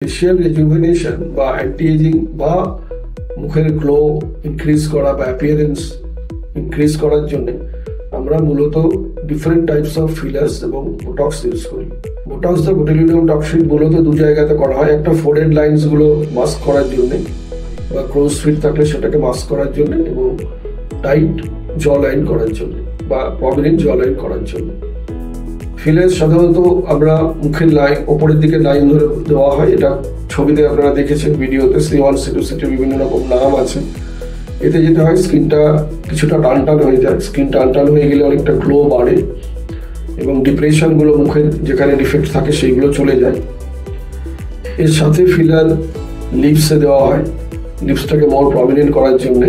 Facial rejuvenation বা anti ageing বা মুখের গ্লো ইনক্রিজ করা বা অ্যাপিয়ারেন্স ইনক্রিজ করার জন্য আমরা মূলত ডিফারেন্ট টাইপস অফ ফিলার্স এবং বোটক্স ইউজ করি। বোটক্স বা বোটুলিনাম টক্সিন মূলত দু জায়গাতে করা হয়, একটা ফোরহেড লাইন্স গুলো মাস্ক করার জন্য বা ক্লোজ ফিট থাকলে সেটাকে মাস্ক করার জন্য এবং টাইট জ লাইন করার জন্য বা প্রমিনেন্ট জ লাইন করার জন্য। ফিলার সাধারণত আমরা মুখের লাইন ওপরের দিকে লাইন ধরে দেওয়া হয়, এটা ছবিতে আপনারা দেখেছেন, ভিডিওতে C1 C2 C3 বিভিন্ন রকম নাম আছে। এতে যেটা হয় স্কিনটা কিছুটা টানটান হয়ে যায়, স্কিন টানটান হয়ে গেলে অনেকটা গ্লো বাড়ে এবং ডিপ্রেশনগুলো মুখের যেখানে ডিফেক্ট থাকে সেইগুলো চলে যায়। এর সাথে ফিলার লিপসে দেওয়া হয় লিপসটাকে মোর প্রমিনেন্ট করার জন্য।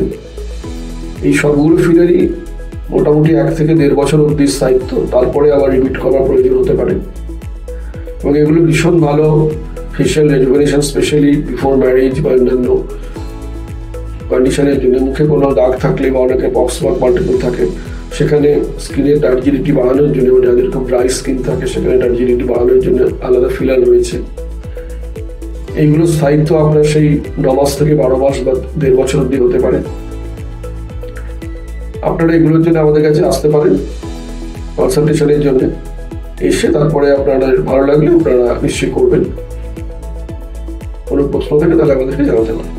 এই সবগুলো ফিলারই মোটামুটি 1 থেকে 1.5 বছর অব্দি স্থায়িত্ব, তারপরে আবার রিপিট করার প্রয়োজন হতে পারে এবং এগুলো ভীষণ ভালো facial rejuvenation, specially before marriage বা অন্যান্য কন্ডিশনের জন্য। মুখে কোনো দাগ থাকলে বা অনেকে পক্স মার্ক মাল্টিপল থাকে সেখানে স্কিনের টার্জিডিটি বাড়ানোর জন্য, যাদের খুব ড্রাই স্কিন থাকে সেখানে টার্জিডিটি বাড়ানোর জন্য আলাদা ফিলার রয়েছে। এইগুলো স্থায়িত্ব আপনার সেই 9 মাস থেকে 12 মাস বা 1.5 বছর অব্দি হতে পারে। আপনারা এগুলোর জন্য আমাদের কাছে আসতে পারেন কনসালটেশনের জন্য। এসে তারপরে আপনাদের ভালো লাগলে আপনারা নিশ্চয়ই করবেন। কোনো প্রশ্ন থাকে তাহলে আমাদেরকে জানাতে পারেন।